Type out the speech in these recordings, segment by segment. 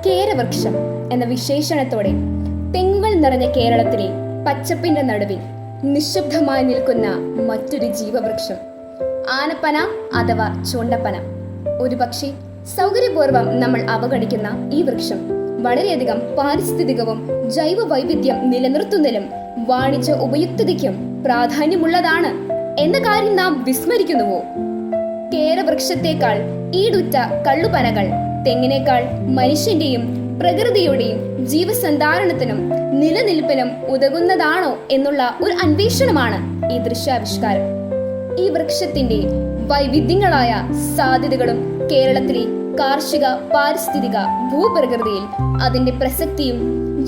കേരവൃക്ഷം എന്ന വിശേഷണത്തോടെ തെങ്ങുകൾ നിറഞ്ഞ കേരളത്തിലെ പച്ചപ്പിന്റെ നടുവിൽ നിശബ്ദമായി നിൽക്കുന്ന മറ്റൊരു ജീവവൃക്ഷം, ആനപ്പന അഥവാ ചൂണ്ടപ്പന. ഒരുപക്ഷെ സൗകര്യപൂർവ്വം നമ്മൾ അവഗണിക്കുന്ന ഈ വൃക്ഷം വളരെയധികം പാരിസ്ഥിതികവും ജൈവ വൈവിധ്യം നിലനിർത്തുന്നതിലും വാണിജ്യ ഉപയുക്തതയ്ക്കും പ്രാധാന്യമുള്ളതാണ് എന്ന കാര്യം നാം വിസ്മരിക്കുന്നുവോ? കേരവൃക്ഷത്തേക്കാൾ ഈടുറ്റ കള്ളുപനകൾ തെങ്ങിനേക്കാൾ മനുഷ്യന്റെയും പ്രകൃതിയുടെയും ജീവസന്ധാരണത്തിനും നിലനിൽപ്പിനും ഉതകുന്നതാണോ എന്നുള്ള ഒരു അന്വേഷണമാണ് ഈ ദൃശ്യാവിഷ്കാരം. ഈ വൃക്ഷത്തിന്റെ വൈവിധ്യങ്ങളായ സാധ്യതകളും കേരളത്തിലെ കാർഷിക പാരിസ്ഥിതിക ഭൂപ്രകൃതിയിൽ അതിന്റെ പ്രസക്തിയും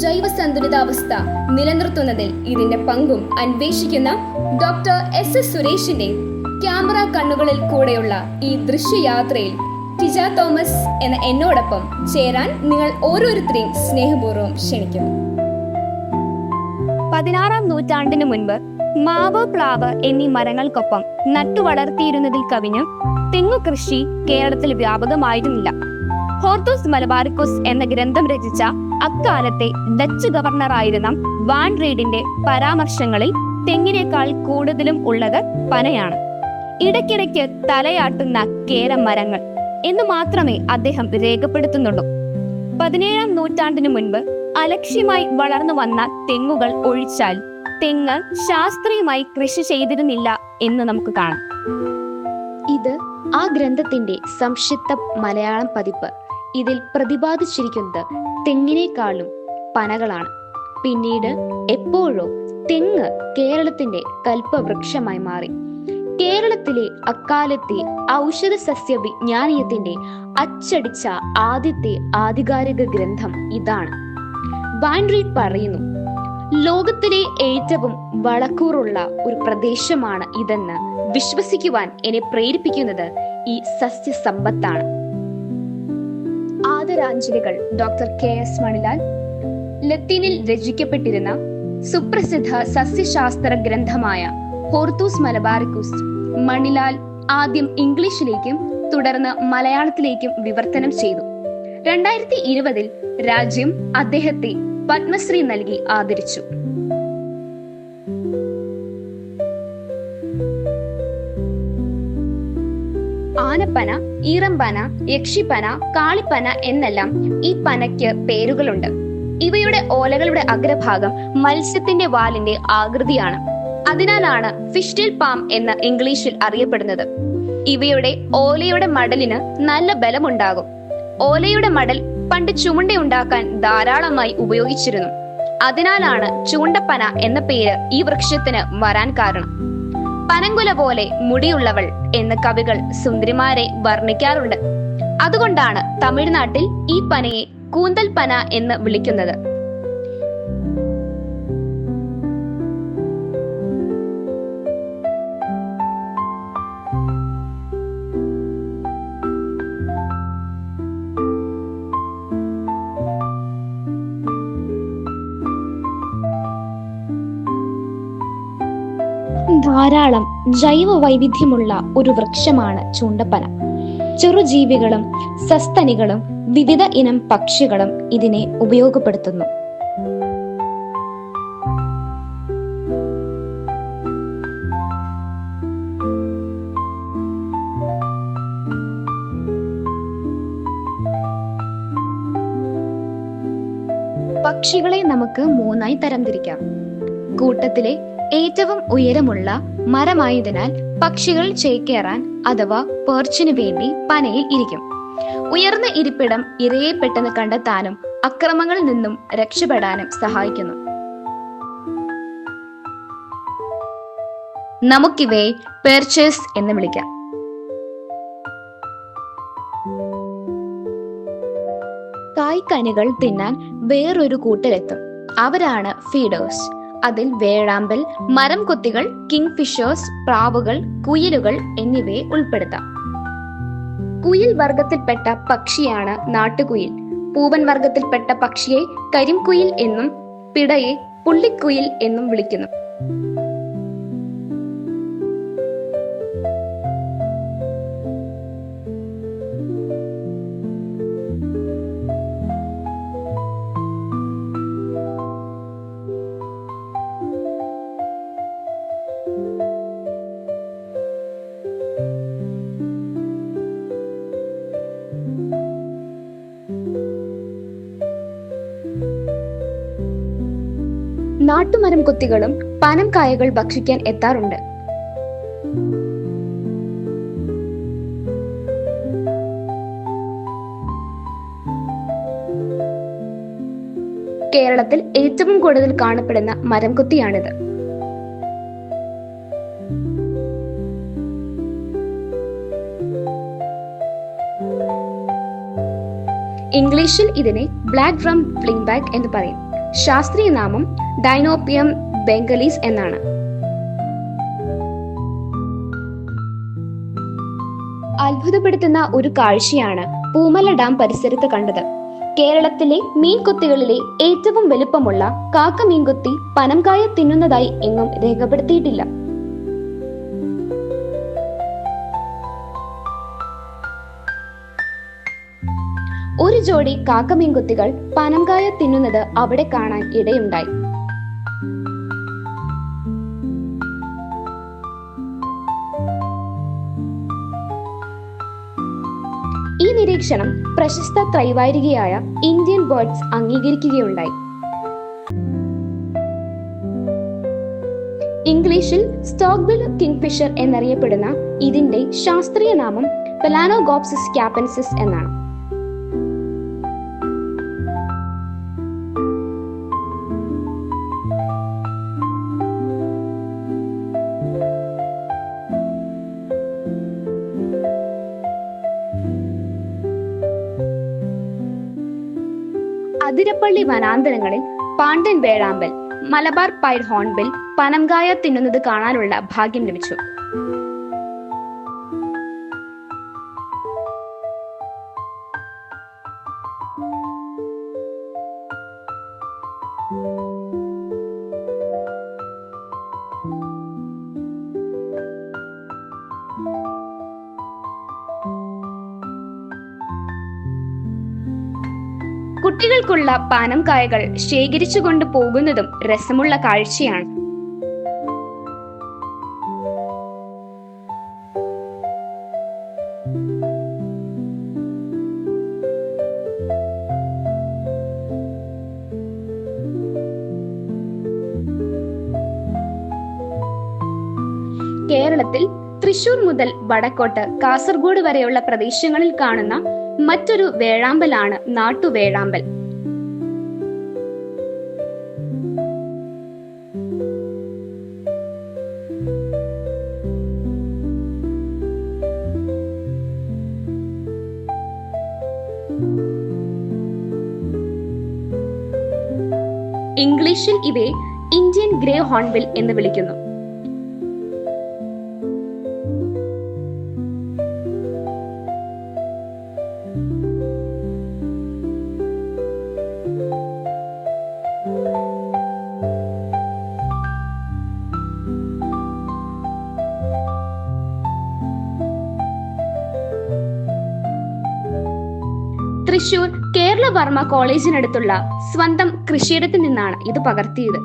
ജൈവ സന്തുലിതാവസ്ഥ നിലനിർത്തുന്നതിൽ ഇതിന്റെ പങ്കും അന്വേഷിക്കുന്ന ഡോക്ടർ എസ് സുരേഷിന്റെ ക്യാമറ കണ്ണുകളിൽ കൂടെയുള്ള ഈ ദൃശ്യയാത്രയിൽ ടിജ തോമസ് എന്ന എന്നോടൊപ്പം ചേരാൻ നിങ്ങൾ ഓരോരുത്തരെയും സ്നേഹപൂർവ്വം ക്ഷണിക്കുന്നു. 16-ാം നൂറ്റാണ്ടിനു മുൻപ് മാവ്, പ്ലാവ് എന്നീ മരങ്ങൾക്കൊപ്പം നട്ടുവളർത്തിയിരുന്നതിൽ കവിഞ്ഞ് തെങ്ങു കൃഷി കേരളത്തിൽ വ്യാപകമായിരുന്നില്ല. ഹോർത്തൂസ് മലബാറിക്കസ് എന്ന ഗ്രന്ഥം രചിച്ച അക്കാലത്തെ ഡച്ച് ഗവർണറായിരുന്ന വാൻ റീഡിന്റെ പരാമർശങ്ങളിൽ തെങ്ങിനേക്കാൾ കൂടുതലും ഉള്ളത് പനയാണ്. ഇടയ്ക്കിടയ്ക്ക് തലയാട്ടുന്ന കേരമരങ്ങൾ എന്ന് മാത്രമേ അദ്ദേഹം രേഖപ്പെടുത്തുന്നുള്ളൂ. 17-ാം നൂറ്റാണ്ടിനു മുൻപ് അലക്ഷ്യമായി വളർന്നു വന്ന തെങ്ങുകൾ ഒഴിച്ചാൽ തെങ്ങ് ശാസ്ത്രീയമായി കൃഷി ചെയ്തിരുന്നില്ല എന്ന് നമുക്ക് കാണാം. ഇത് ആ ഗ്രന്ഥത്തിന്റെ സംക്ഷിപ്ത മലയാളം പതിപ്പ്. ഇതിൽ പ്രതിപാദിച്ചിരിക്കുന്നത് തെങ്ങിനേക്കാളും പനകളാണ്. പിന്നീട് എപ്പോഴോ തെങ്ങ് കേരളത്തിന്റെ കൽപ്പവൃക്ഷമായി മാറി. കേരളത്തിലെ അക്കാലത്തെ ഔഷധ സസ്യ വിജ്ഞാനീയത്തിന്റെ അച്ചടിച്ച ആദ്യത്തെ ആധികാരിക ഗ്രന്ഥം ഇതാണ്. വാൻ റീഡ് പറയുന്നു, ലോകത്തിലെ ഏറ്റവും വളക്കൂറുള്ള ഒരു പ്രദേശമാണ് ഇതെന്ന് വിശ്വസിക്കുവാൻ എന്നെ പ്രേരിപ്പിക്കുന്നത് ഈ സസ്യസമ്പത്താണ്. ആദരാഞ്ജലികൾ ഡോക്ടർ KS മണിലാൽ. ലത്തീനിൽ രചിക്കപ്പെട്ടിരുന്ന സുപ്രസിദ്ധ സസ്യശാസ്ത്ര ഗ്രന്ഥമായ ഹോർത്തൂസ് മലബാറിക്കസ് മണിലാൽ ആദ്യം ഇംഗ്ലീഷിലേക്കും തുടർന്ന് മലയാളത്തിലേക്കും വിവർത്തനം ചെയ്തു. 2020 രാജ്യം അദ്ദേഹത്തെ പത്മശ്രീ നൽകി ആദരിച്ചു. ആനപ്പന, ഈറമ്പന, യക്ഷിപ്പന, കാളിപ്പന എന്നെല്ലാം ഈ പനയ്ക്ക് പേരുകളുണ്ട്. ഇവയുടെ ഓലകളുടെ അഗ്രഭാഗം മത്സ്യത്തിന്റെ വാലിന്റെ ആകൃതിയാണ്. അതിനാലാണ് ഫിഷ്ടെയിൽ പാം എന്ന് ഇംഗ്ലീഷിൽ അറിയപ്പെടുന്നത്. ഇവയുടെ ഓലയുടെ മടലിന് നല്ല ബലമുണ്ടാകും. ഓലയുടെ മടൽ പണ്ട് ചൂണ്ടയുണ്ടാക്കാൻ ധാരാളമായി ഉപയോഗിച്ചിരുന്നു. അതിനാലാണ് ചൂണ്ടപ്പന എന്ന പേര് ഈ വൃക്ഷത്തിന് വരാൻ കാരണം. പനങ്കുല പോലെ മുടിയുള്ളവൾ എന്ന് കവികൾ സുന്ദരിമാരെ വർണ്ണിക്കാറുണ്ട്. അതുകൊണ്ടാണ് തമിഴ്നാട്ടിൽ ഈ പനയെ കൂന്തൽ പന എന്ന് വിളിക്കുന്നത്. ധാരാളം ജൈവ വൈവിധ്യമുള്ള ഒരു വൃക്ഷമാണ് ചൂണ്ടപ്പന. ചെറുജീവികളും സസ്തനികളും വിവിധ ഇനം പക്ഷികളും ഇതിനെ ഉപയോഗപ്പെടുത്തുന്നു. പക്ഷികളെ നമുക്ക് 3ആയി തരംതിരിക്കാം. കൂട്ടത്തിലെ ഏറ്റവും ഉയരമുള്ള മരമായതിനാൽ പക്ഷികൾ ചേക്കേറാൻ അഥവാ പേർച്ചിനു വേണ്ടി പനയിൽ ഇരിക്കും. ഉയർന്ന ഇരിപ്പിടം ഇരയെ പെട്ടെന്ന് കണ്ടെത്താനും അക്രമങ്ങളിൽ നിന്നും രക്ഷപ്പെടാനും സഹായിക്കുന്നു. നമുക്കിവയെ പെർച്ചേഴ്സ് എന്ന് വിളിക്കാം. കായ്ക്കനികൾ തിന്നാൻ വേറൊരു കൂട്ടരെത്തും. അവരാണ് ഫീഡേഴ്സ്. അതിൽ വേഴാമ്പൽ, മരം കൊത്തികൾ, കിങ് ഫിഷേഴ്സ്, പ്രാവുകൾ, കുയിലുകൾ എന്നിവയെ ഉൾപ്പെടുത്താം. കുയിൽ വർഗത്തിൽപ്പെട്ട പക്ഷിയാണ് നാട്ടുകുയിൽ. പൂവൻ വർഗത്തിൽപ്പെട്ട പക്ഷിയെ കരിംകുയിൽ എന്നും പിടയെ പുള്ളിക്കുയിൽ എന്നും വിളിക്കുന്നു. നാട്ടുമരം കൊത്തികളും പനം കായകൾ ഭക്ഷിക്കാൻ എത്താറുണ്ട്. കേരളത്തിൽ ഏറ്റവും കൂടുതൽ കാണപ്പെടുന്ന മരം കൊത്തിയാണിത്. ഇംഗ്ലീഷിൽ ഇതിനെ ബ്ലാക്ക് ഡ്രം ഫ്ലിംഗ്ബാക്ക് എന്ന് പറയും. ശാസ്ത്രീയ നാമം ഡൈനോപ്പിയം ബംഗാലീസ് എന്നാണ്. അത്ഭുതപ്പെടുത്തുന്ന ഒരു കാഴ്ചയാണ് പൂമല ഡാം പരിസരത്ത് കണ്ടത്. കേരളത്തിലെ മീൻകൊത്തികളിലെ ഏറ്റവും വലുപ്പമുള്ള കാക്ക മീൻകൊത്തി പനംകായ തിന്നുന്നതായി എങ്ങും രേഖപ്പെടുത്തിയിട്ടില്ല. ഒരു ജോഡി കാക്കമീൻകൊത്തികൾ പനംകായ തിന്നുന്നത് അവിടെ കാണാൻ ഇടയുണ്ടായി. ഈ നിരീക്ഷണം പ്രശസ്ത ത്രൈവാരികയായ ഇന്ത്യൻ ബേർഡ്സ് അംഗീകരിക്കുകയുണ്ടായി. ഇംഗ്ലീഷിൽ സ്റ്റോക്ക്ബിൽ കിങ്ഫിഷർ എന്നറിയപ്പെടുന്ന ഇതിന്റെ ശാസ്ത്രീയ നാമം പെലാനോഗോപ്സിസ് ക്യാപ്പൻസിസ് എന്നാണ്. അതിരപ്പള്ളി വനാന്തരങ്ങളിൽ പാണ്ടൻ വേഴാമ്പൽ, മലബാർ പൈഡ് ഹോൺബിൽ പനംകായ തിന്നുന്നത് കാണാനുള്ള ഭാഗ്യം ലഭിച്ചു. കുട്ടികൾക്കുള്ള പാനം കായകൾ ശേഖരിച്ചു കൊണ്ട് പോകുന്നതും രസമുള്ള കാഴ്ചയാണ്. കേരളത്തിൽ തൃശൂർ മുതൽ വടക്കോട്ട് കാസർഗോഡ് വരെയുള്ള പ്രദേശങ്ങളിൽ കാണുന്ന മറ്റൊരു വേഴാമ്പലാണ് നാട്ടുവേഴാമ്പൽ. ഇംഗ്ലീഷിൽ ഇവയെ ഇന്ത്യൻ ഗ്രേ ഹോൺബിൽ എന്ന് വിളിക്കുന്നു. തൃശൂർ കേരള വർമ്മ കോളേജിനടുത്തുള്ള സ്വന്തം കൃഷിയിടത്തിൽ നിന്നാണ് ഇത് പകർത്തിയത്.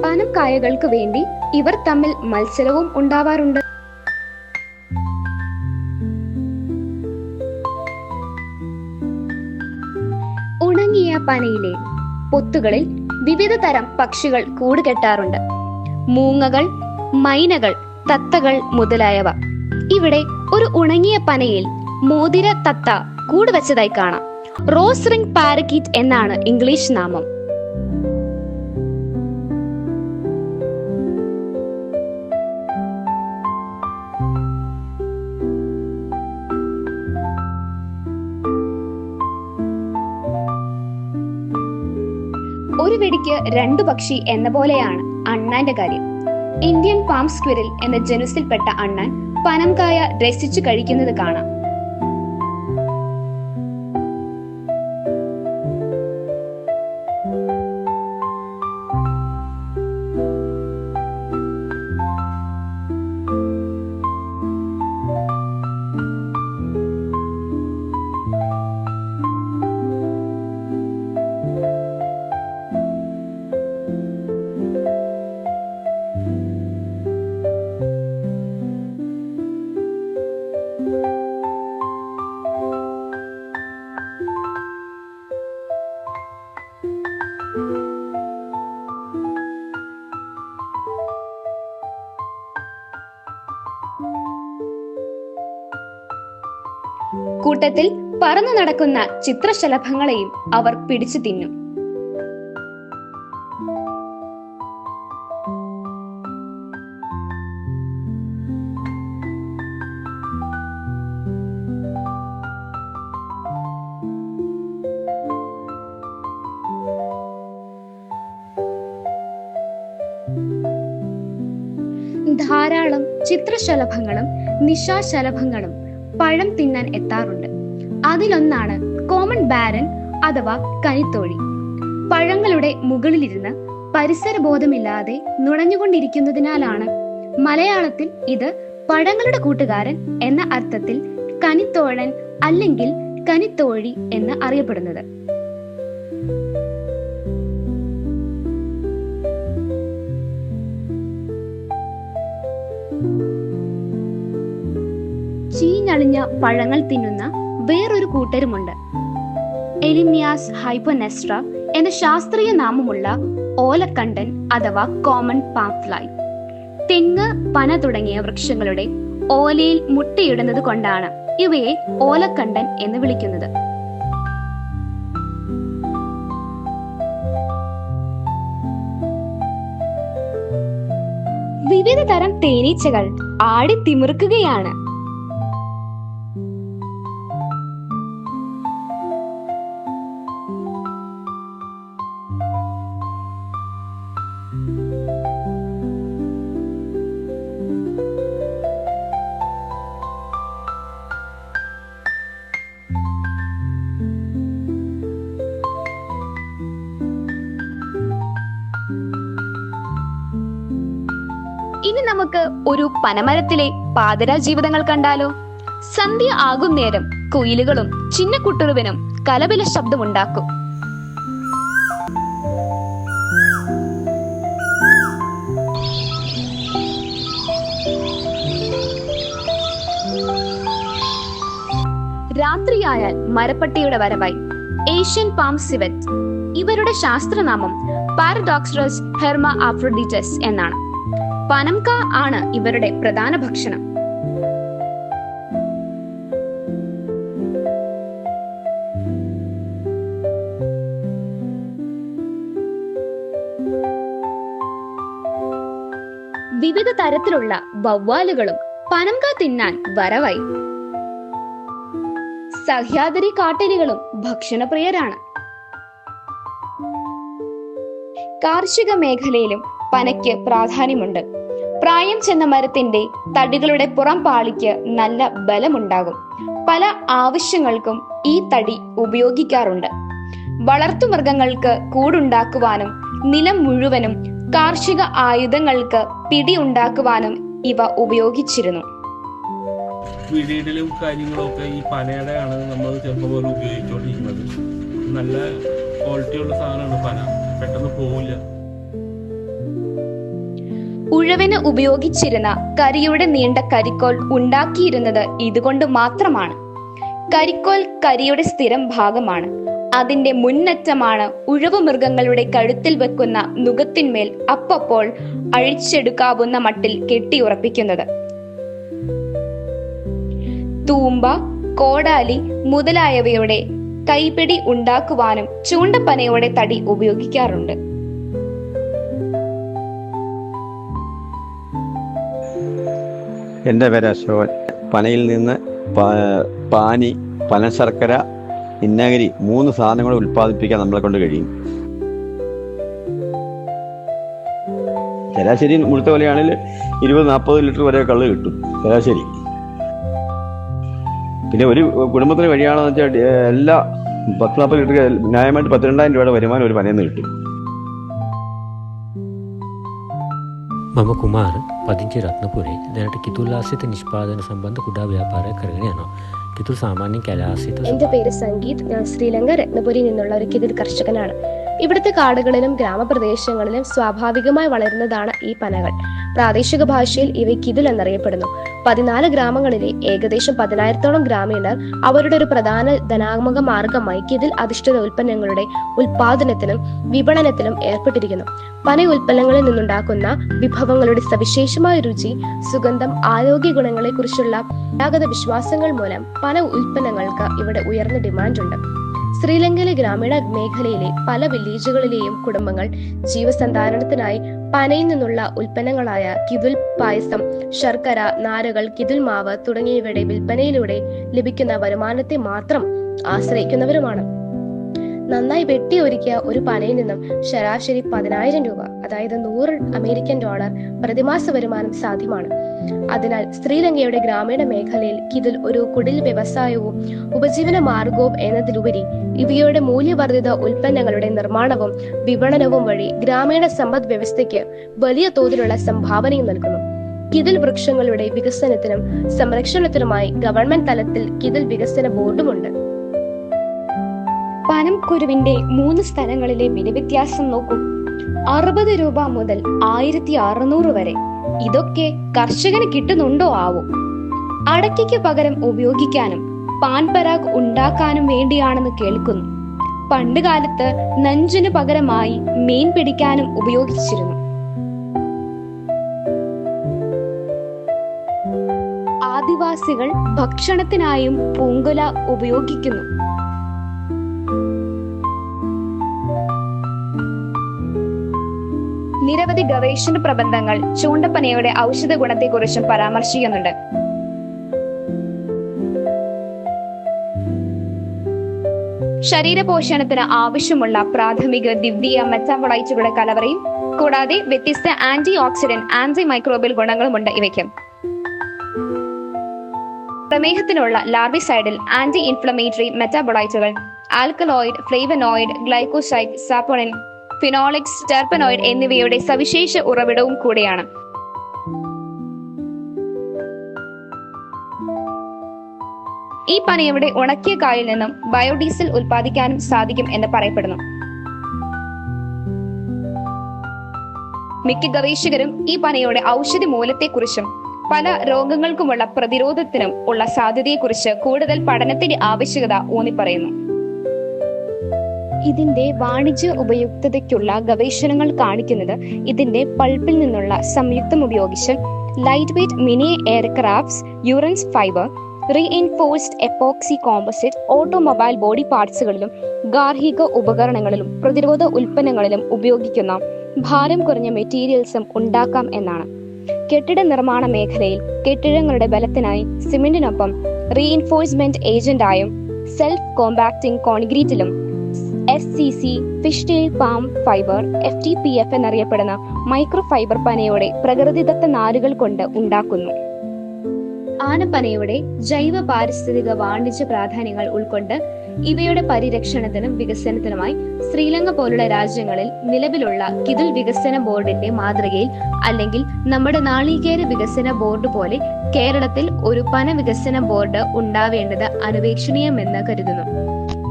പനം കായകൾക്ക് വേണ്ടി ഇവർ തമ്മിൽ മത്സരവും ഉണ്ടാവാറുണ്ട്. ഉണങ്ങിയ പനയിലെ പൊത്തുകളിൽ വിവിധ തരം പക്ഷികൾ കൂടുകെട്ടാറുണ്ട്. മൂങ്ങകൾ, മൈനകൾ, തത്തകൾ മുതലായവ. ഇവിടെ ഒരു ഉണങ്ങിയ പനയിൽ മോതിര തത്ത കൂടുവച്ചതായി കാണാം. റോസ് റിംഗ് പാരക്കീറ്റ് എന്നാണ് ഇംഗ്ലീഷ് നാമം. ഒരു വെടിക്ക് രണ്ടു പക്ഷി എന്ന പോലെയാണ് അണ്ണാന്റെ കാര്യം. ഇന്ത്യൻ പാം സ്ക്വിറിൽ എന്ന ജനുസിൽപ്പെട്ട അണ്ണാൻ പനംകായ രസിച്ചു കഴിക്കുന്നത് കാണാം. കൂട്ടത്തിൽ പറന്നു നടക്കുന്ന ചിത്രശലഭങ്ങളെയും അവർ പിടിച്ചു തിന്നും. ധാരാളം ചിത്രശലഭങ്ങളും നിശാശലഭങ്ങളും പഴം തിന്നാൻ എത്താറുണ്ട്. അതിലൊന്നാണ് കോമൺ ബാരൻ അഥവാ കനിത്തോഴി. പഴങ്ങളുടെ മുകളിലിരുന്ന് പരിസരബോധമില്ലാതെ നുണഞ്ഞുകൊണ്ടിരിക്കുന്നതിനാലാണ് മലയാളത്തിൽ ഇത് പഴങ്ങളുടെ കൂട്ടുകാരൻ എന്ന അർത്ഥത്തിൽ കനിത്തോഴൻ അല്ലെങ്കിൽ കനിത്തോഴി എന്ന് അറിയപ്പെടുന്നത്. ചീഞ്ഞളിഞ്ഞ പഴങ്ങൾ തിന്നുന്ന വേറൊരു കൂട്ടരുമുണ്ട്. എലിമിയാസ് ഹൈപ്പോനെസ്ട്ര എന്ന ശാസ്ത്രീയ നാമമുള്ള ഓലക്കണ്ടൻ അഥവാ കോമൺ പാംഫ്ലൈ. തെങ്ങ്, പന തുടങ്ങിയ വൃക്ഷങ്ങളുടെ ഓലയിൽ മുട്ടയിടുന്നത് കൊണ്ടാണ് ഇവയെ ഓലക്കണ്ടൻ എന്ന് വിളിക്കുന്നത്. വിവിധ തരം തേനീച്ചകൾ ആടിത്തിമിർക്കുകയാണ്. ഇനി നമുക്ക് ഒരു പനമരത്തിലെ പാതിരാ ജീവിതങ്ങൾ കണ്ടാലോ? സന്ധ്യ ആകും നേരം കുയിലുകളും ചിന്നക്കുട്ടുറുവിനും കലപില ശബ്ദമുണ്ടാക്കും. രാത്രിയായാൽ മരപ്പട്ടിയുടെ വരവായി. Asian palm civet. ഇവരുടെ ശാസ്ത്രനാമം പാരഡോക്സറസ് ഹെർമ ആഫ്രോഡിറ്റസ് എന്നാണ്. പനംക ആണ് ഇവരുടെ പ്രധാന ഭക്ഷണം. വിവിധ തരത്തിലുള്ള വവ്വാലുകളും പനംക തിന്നാൻ വരവായി. സഹ്യാദ്രി കാട്ടരികളും ഭക്ഷണപ്രിയരാണ്. കാർഷിക മേഖലയിലും പനയ്ക്ക് പ്രാധാന്യമുണ്ട്. പ്രായം ചെന്ന മരത്തിന്റെ തടികളുടെ പുറം പാളിക്ക് നല്ല ബലമുണ്ടാകും. പല ആവശ്യങ്ങൾക്കും ഈ തടി ഉപയോഗിക്കാറുണ്ട്. വളർത്തുമൃഗങ്ങൾക്ക് കൂടുണ്ടാക്കുവാനും നിലം മുഴുവനും കാർഷിക ആയുധങ്ങൾക്ക് പിടി ഉണ്ടാക്കുവാനും ഇവ ഉപയോഗിച്ചിരുന്നു. വീടിലും കാര്യങ്ങളൊക്കെ ഈ പനയുടെ ആണ് നമ്മൾ ചെറുപ്പം പോലെ ഉപയോഗിച്ചുകൊണ്ടിരിക്കുന്നത്. നല്ല ക്വാളിറ്റിയുള്ള സാധനമാണ് പന, പെട്ടെന്ന് പോവില്ല. ഉഴവിന് ഉപയോഗിച്ചിരുന്ന കരിയുടെ നീണ്ട കരിക്കോൽ ഉണ്ടാക്കിയിരുന്നത് ഇതുകൊണ്ട് മാത്രമാണ്. കരിക്കോൽ കരിയുടെ സ്ഥിരം ഭാഗമാണ്. അതിന്റെ മുന്നറ്റമാണ് ഉഴവു മൃഗങ്ങളുടെ കഴുത്തിൽ വെക്കുന്ന നുകത്തിന്മേൽ അപ്പപ്പോൾ അഴിച്ചെടുക്കാവുന്ന മട്ടിൽ കെട്ടിയുറപ്പിക്കുന്നത്. തൂമ്പ, കോടാലി മുതലായവയുടെ കൈപ്പിടി ഉണ്ടാക്കുവാനും ചൂണ്ടപ്പനയുടെ തടി ഉപയോഗിക്കാറുണ്ട്. എൻ്റെ പേര് അശോകൻ. പനയിൽ നിന്ന് പാനി, പനശർക്കര, വിനാഗിരി 3 സാധനങ്ങൾ ഉൽപ്പാദിപ്പിക്കാൻ നമ്മളെ കൊണ്ട് കഴിയും. ശരാശരി മുഴുത്ത വിലയാണെങ്കിൽ 20-40 ലിറ്റർ വരെ കള്ള് കിട്ടും ശരാശരി. പിന്നെ ഒരു കുടുംബത്തിന് കഴിയുകയാണെന്ന് വെച്ചാൽ എല്ലാ 10-40 ലിറ്റർ ന്യായമായിട്ട് 12,000 രൂപയുടെ വരുമാനം ഒരു പനയിൽ നിന്ന് കിട്ടും. මම කුමාර පදිංචි රත්නපුරේ දැනට කිතුල් ආශ්‍රිත නිෂ්පාදන සම්බන්ධ කුඩා ව්‍යාපාරයක් කරගෙන යනවා. කිතුල් സാമാന്യം കലാശ്രിത. എൻ്റെ പേര് സംഗീത്. ഞാൻ ശ്രീലങ്ക രത്നപുരിയിൽ നിന്നുള്ള ഒരു കിതിൽ കർഷകനാണ്. ഇവിടുത്തെ കാടുകളിലും ഗ്രാമപ്രദേശങ്ങളിലും സ്വാഭാവികമായി വളരുന്നതാണ് ഈ പനകൾ. പ്രാദേശിക ഭാഷയിൽ ഇവ കിതുൽ എന്നറിയപ്പെടുന്നു. 14 ഗ്രാമങ്ങളിലെ ഏകദേശം 10,000-ഓളം ഗ്രാമീണർ അവരുടെ ഒരു പ്രധാന ധനാത്മക മാർഗമായി കിതിൽ അധിഷ്ഠിത ഉൽപ്പന്നങ്ങളുടെ ഉൽപാദനത്തിനും വിപണനത്തിലും ഏർപ്പെട്ടിരിക്കുന്നു. പന ഉൽപ്പന്നങ്ങളിൽ നിന്നുണ്ടാക്കുന്ന വിഭവങ്ങളുടെ സവിശേഷമായ രുചി, സുഗന്ധം, ആരോഗ്യ ഗുണങ്ങളെ കുറിച്ചുള്ള പരമ്പരാഗത വിശ്വാസങ്ങൾ മൂലം പന ഉൽപ്പന്നങ്ങൾക്ക് ഇവിടെ ഉയർന്ന ഡിമാൻഡുണ്ട്. ശ്രീലങ്കയിലെ ഗ്രാമീണ മേഖലയിലെ പല വില്ലേജുകളിലെയും കുടുംബങ്ങൾ ജീവസന്ധാരണത്തിനായി പനയിൽ നിന്നുള്ള ഉൽപ്പന്നങ്ങളായ കിതുൽ പായസം, ശർക്കര, നാരുകൾ, കിതുൽ മാവ് തുടങ്ങിയവയുടെ വിൽപ്പനയിലൂടെ ലഭിക്കുന്ന വരുമാനത്തെ മാത്രം ആശ്രയിക്കുന്നവരുമാണ്. നന്നായി വെട്ടി ഒരുക്കിയ ഒരു പനയിൽ നിന്നും ശരാശരി 10,000 രൂപ, അതായത് $100 പ്രതിമാസ വരുമാനം സാധ്യമാണ്. അതിനാൽ ശ്രീലങ്കയുടെ ഗ്രാമീണ മേഖലയിൽ കിതുൽ ഒരു കുടിൽ വ്യവസായവും ഉപജീവന മാർഗവും എന്നതിലുപരി ഇവയുടെ മൂല്യവർദ്ധിത ഉൽപ്പന്നങ്ങളുടെ നിർമ്മാണവും വിപണനവും വഴി ഗ്രാമീണ സമ്പദ് വ്യവസ്ഥയ്ക്ക് വലിയ തോതിലുള്ള സംഭാവനയും നൽകുന്നു. കിതുൽ വൃക്ഷങ്ങളുടെ വികസനത്തിനും സംരക്ഷണത്തിനുമായി ഗവൺമെന്റ് തലത്തിൽ കിതുൽ വികസന ബോർഡുമുണ്ട്. പനം കുരുവിന്റെ 3 സ്ഥലങ്ങളിലെ വില വ്യത്യാസം നോക്കൂ. 60 രൂപ മുതൽ 1600 വരെ. ഇതൊക്കെ കർഷകന് കിട്ടുന്നുണ്ടോ ആവോ? അടയ്ക്കയ്ക്ക് പകരം ഉപയോഗിക്കാനും പാൻ പരാഗ് ഉണ്ടാക്കാനും വേണ്ടിയാണെന്ന് കേൾക്കുന്നു. പണ്ട് കാലത്ത് നഞ്ചിനു പകരമായി മീൻ പിടിക്കാനും ഉപയോഗിച്ചിരുന്നു. ആദിവാസികൾ ഭക്ഷണത്തിനായും പൂങ്കുല ഉപയോഗിക്കുന്നു. നിരവധി ഗവേഷണ പ്രബന്ധങ്ങൾ ചൂണ്ടപ്പനയുടെ ഔഷധ ഗുണത്തെക്കുറിച്ചും പരാമർശിക്കുന്നുണ്ട്. ശരീരപോഷണത്തിന് ആവശ്യമുള്ള പ്രാഥമിക ദ്വിതീയ മെറ്റാബോളൈറ്റുകളുടെ കലവറയും കൂടാതെ വ്യത്യസ്ത ആന്റി ഓക്സിഡന്റ്, ആന്റി മൈക്രോബിയൽ ഗുണങ്ങളുമുണ്ട് ഇവയ്ക്ക്. പ്രമേഹത്തിനുള്ള ലാർവിസൈഡിൽ ആന്റി ഇൻഫ്ലമേറ്ററി മെറ്റാബോളൈറ്റുകൾ, alkaloid, flavonoid, glycoside, saponin, phenolics, terpenoid എന്നിവയുടെ സവിശേഷ ഉറവിടവും കൂടിയാണ്. ഈ പനയുടെ ഉണക്കിയ കായിൽ നിന്നും ബയോഡീസൽ ഉൽപ്പാദിക്കാനും സാധിക്കും എന്ന് പറയപ്പെടുന്നു. മിക്ക ഗവേഷകരും ഈ പനയുടെ ഔഷധ മൂലത്തെക്കുറിച്ചും പല രോഗങ്ങൾക്കുമുള്ള പ്രതിരോധത്തിനും ഉള്ള സാധ്യതയെക്കുറിച്ച് കൂടുതൽ പഠനത്തിന്റെ ആവശ്യകത ഊന്നിപ്പറയുന്നു. ഇതിന്റെ വാണിജ്യ ഉപയുക്തതയ്ക്കുള്ള ഗവേഷണങ്ങൾ കാണിക്കുന്നത് ഇതിന്റെ പൾപ്പിൽ നിന്നുള്ള സംയുക്തം ഉപയോഗിച്ച് ലൈറ്റ് വെയ്റ്റ് മിനി എയർക്രാഫ്റ്റ്സ്, യൂറൻസ് fibre, reinforced epoxy composite, automobile body പാർട്സുകളിലും ഗാർഹിക ഉപകരണങ്ങളിലും പ്രതിരോധ ഉൽപ്പന്നങ്ങളിലും ഉപയോഗിക്കുന്ന ഭാരം കുറഞ്ഞ മെറ്റീരിയൽസും ഉണ്ടാക്കാം എന്നാണ്. കെട്ടിട നിർമ്മാണ മേഖലയിൽ കെട്ടിടങ്ങളുടെ ബലത്തിനായി സിമെന്റിനൊപ്പം റീഇൻഫോഴ്സ്മെന്റ് ഏജന്റായും സെൽഫ് കോമ്പാക്ടിംഗ് കോൺക്രീറ്റിലും SCC, fish tail palm fibre, FTPF എന്നറിയപ്പെടുന്ന മൈക്രോ ഫൈബർ പനയുടെ പ്രകൃതിദത്ത നാരുകൾ കൊണ്ട് ഉണ്ടാക്കുന്നു. ആനപ്പനയുടെ ജൈവ പാരിസ്ഥിതിക വാണിജ്യ പ്രാധാന്യങ്ങൾ ഉൾക്കൊണ്ട് ഇവയുടെ പരിരക്ഷണത്തിനും വികസനത്തിനുമായി ശ്രീലങ്ക പോലുള്ള രാജ്യങ്ങളിൽ നിലവിലുള്ള കിതുൽ വികസന ബോർഡിന്റെ മാതൃകയിൽ അല്ലെങ്കിൽ നമ്മുടെ നാളികേര വികസന ബോർഡ് പോലെ കേരളത്തിൽ ഒരു പന വികസന ബോർഡ് ഉണ്ടാവേണ്ടത് അനുപേക്ഷണീയമെന്ന് കരുതുന്നു.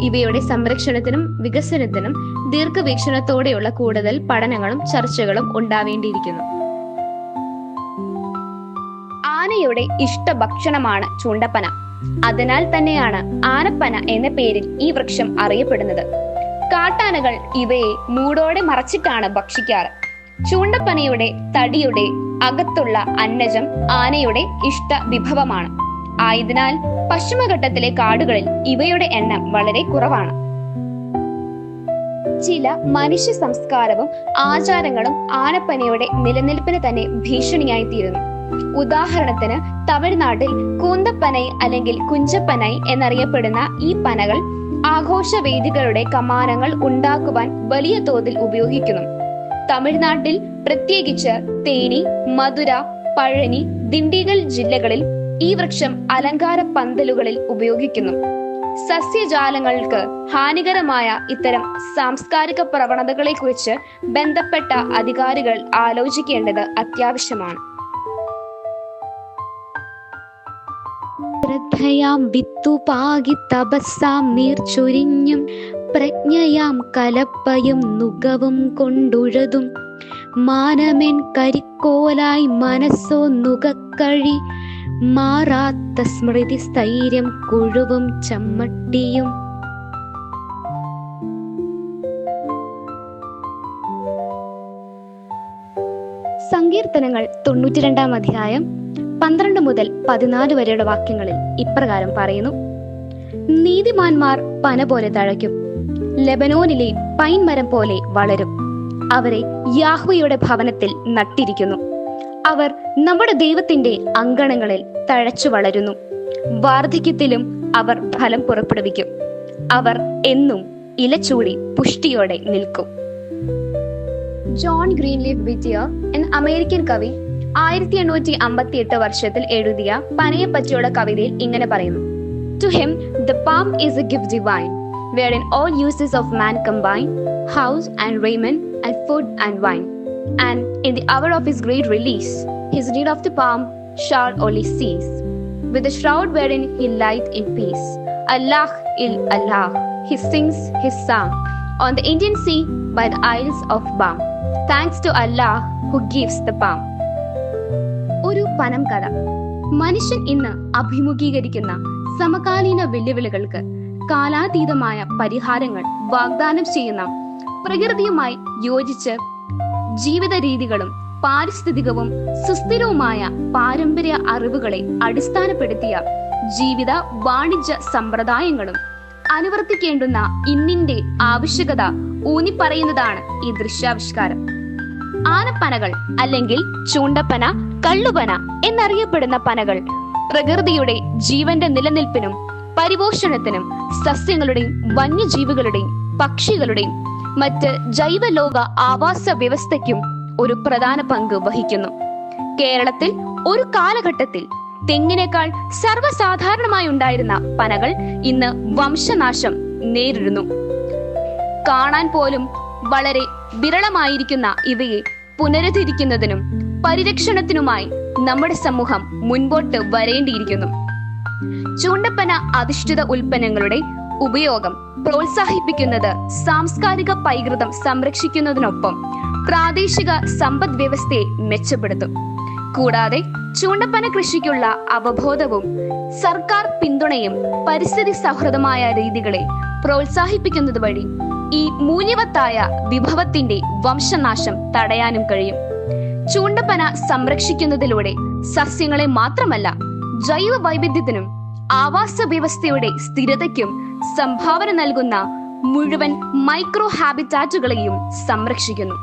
ഇവയുടെ സംരക്ഷണത്തിനും വികസനത്തിനും ദീർഘവീക്ഷണത്തോടെയുള്ള കൂടുതൽ പഠനങ്ങളും ചർച്ചകളും ഉണ്ടാവേണ്ടിയിരിക്കുന്നു. ആനയുടെ ഇഷ്ട ഭക്ഷണമാണ് ചൂണ്ടപ്പന. അതിനാൽ തന്നെയാണ് ആനപ്പന എന്ന പേരിൽ ഈ വൃക്ഷം അറിയപ്പെടുന്നത്. കാട്ടാനകൾ ഇവയെ മൂടോടെ മറച്ചിട്ടാണ് ഭക്ഷിക്കാറ്. ചൂണ്ടപ്പനയുടെ തടിയുടെ അകത്തുള്ള അന്നജം ആനയുടെ ഇഷ്ട വിഭവമാണ്. ആയതിനാൽ പശ്ചിമഘട്ടത്തിലെ കാടുകളിൽ ഇവയുടെ എണ്ണം വളരെ കുറവാണ്. ചില മനുഷ്യ സംസ്കാരവും ആചാരങ്ങളും ആനപ്പനയുടെ നിലനിൽപ്പിന് തന്നെ ഭീഷണിയായി തീരുന്നു. ഉദാഹരണത്തിന് തമിഴ്നാട്ടിൽ കൂന്തപ്പനൈ അല്ലെങ്കിൽ കുഞ്ചപ്പനൈ എന്നറിയപ്പെടുന്ന ഈ പനകൾ ആഘോഷവേദികളുടെ കമാനങ്ങൾ ഉണ്ടാക്കുവാൻ വലിയ തോതിൽ ഉപയോഗിക്കുന്നു. തമിഴ്നാട്ടിൽ പ്രത്യേകിച്ച് തേനി, മധുര, പഴനി, ദിണ്ടിഗൽ ജില്ലകളിൽ ഈ വൃക്ഷം അലങ്കാര പന്തലുകളിൽ ഉപയോഗിക്കുന്നു. സസ്യജാലങ്ങൾക്ക് ഹാനികരമായ ഇത്തരം സാംസ്കാരിക പ്രവണതകളെ കുറിച്ച് ബന്ധപ്പെട്ട അധികാരികൾ ആലോചിക്കേണ്ടത് അത്യാവശ്യമാണ്. ശ്രദ്ധയാം വിത്തു പാകി തപസ്സാം നീർ ചൊരിഞ്ഞും പ്രജ്ഞയാം കലപ്പയും നുകവും കൊണ്ടുഴതും മാനമെൻ കരിക്കോലായി മനസ്സോ നുകക്കഴി മാറാത്ത സ്മൃതി സ്ഥൈര്യം കുഴുവും ചമ്മട്ടിയും. സങ്കീർത്തനങ്ങൾ 92-ാം അധ്യായം 12 മുതൽ 14 വരെയുള്ള വാക്യങ്ങളിൽ ഇപ്രകാരം പറയുന്നു: നീതിമാന്മാർ പന പോലെ തഴയ്ക്കും, ലെബനോനിലെ പൈൻ മരം പോലെ വളരും. അവരെ യാഹ്വയുടെ ഭവനത്തിൽ നട്ടിരിക്കുന്നു. അവർ നമ്മുടെ ദൈവത്തിന്റെ അങ്കണങ്ങളിൽ തഴച്ചു വളരുന്നു. വാർദ്ധക്യത്തിലും അവർ ഫലം പുറപ്പെടുവിക്കും. അവർ എന്നും ഇലച്ചൂടി പുഷ്ടിയോടെ നിൽക്കും. ജോൺ ഗ്രീൻലീഫ് വിറ്റിയർ എന്ന അമേരിക്കൻ കവി 1858 വർഷത്തിൽ എഴുതിയ പനയെ പറ്റിയുള്ള കവിതയിൽ ഇങ്ങനെ പറയുന്നു: To him the palm is a gift divine, wherein all uses of man combine, house and raiment and food and wine. And in the hour of his great release, his need of the palm shall only cease. With the shroud wherein he lieth in peace, Allah il Allah, he sings his song on the Indian Sea by the Isles of Balm. Thanks to Allah who gives the palm. ഒരു പനം കഥ. മനുഷ്യൻ ഇന്ന് അഭിമുഖീകരിക്കുന്ന സമകാലീന വെല്ലുവിളികൾക്ക് കാലാതീതമായ പരിഹാരങ്ങൾ വാഗ്ദാനം ചെയ്യുന്ന, പ്രകൃതിയുമായി യോജിച്ച് ജീവിത രീതികളും പാരിസ്ഥിതികവും സുസ്ഥിരവുമായ പാരമ്പര്യ അറിവുകളെ അടിസ്ഥാനപ്പെടുത്തിയ ജീവിത വാണിജ്യ സമ്പ്രദായങ്ങളും അനുവർത്തിക്കേണ്ടുന്ന ഇന്നിന്റെ ആവശ്യകത ഊന്നിപ്പറയുന്നതാണ് ഈ ദൃശ്യാവിഷ്കാരം. ആനപ്പനകൾ അല്ലെങ്കിൽ ചൂണ്ടപ്പന, കള്ളുപന എന്നറിയപ്പെടുന്ന പനകൾ പ്രകൃതിയുടെ ജീവന്റെ നിലനിൽപ്പിനും പരിപോഷണത്തിനും സസ്യങ്ങളുടെയും വന്യജീവികളുടെയും പക്ഷികളുടെയും മറ്റ് ജൈവലോക ആവാസ വ്യവസ്ഥയ്ക്കും ഒരു പ്രധാന പങ്ക് വഹിക്കുന്നു. കേരളത്തിൽ ഒരു കാലഘട്ടത്തിൽ തെങ്ങിനേക്കാൾ സർവ്വസാധാരണമായി ഉണ്ടായിരുന്ന പനകൾ ഇന്ന് വംശനാശം നേരിടുന്നു. കാണാൻ പോലും വളരെ വിരളമായിരിക്കുന്ന ഇവയെ പുനരുദ്ധരിക്കുന്നതിനും പരിരക്ഷണത്തിനുമായി നമ്മുടെ സമൂഹം മുൻപോട്ട് വരേണ്ടിയിരിക്കുന്നു. ചൂണ്ടപ്പന അധിഷ്ഠിത ഉൽപ്പന്നങ്ങളുടെ ഉപയോഗം പ്രോത്സാഹിപ്പിക്കുന്നത് സാംസ്കാരിക പൈതൃകം സംരക്ഷിക്കുന്നതിനൊപ്പം പ്രാദേശിക സമ്പദ് വ്യവസ്ഥയെ മെച്ചപ്പെടുത്തും. കൂടാതെ ചൂണ്ടപ്പന കൃഷിക്കുള്ള അവബോധവും സർക്കാർ പിന്തുണയും പരിസ്ഥിതി സൗഹൃദമായ രീതികളെ പ്രോത്സാഹിപ്പിക്കുന്നത് വഴി ഈ മൂല്യവത്തായ വിഭവത്തിന്റെ വംശനാശം തടയാനും കഴിയും. ചൂണ്ടപ്പന സംരക്ഷിക്കുന്നതിലൂടെ സസ്യങ്ങളെ മാത്രമല്ല, ജൈവ വൈവിധ്യത്തിനും ആവാസ വ്യവസ്ഥയുടെ സ്ഥിരതയ്ക്കും സംഭാവന നൽകുന്ന മുഴുവൻ മൈക്രോ ഹാബിറ്റാറ്റുകളെയും സംരക്ഷിക്കുന്നു.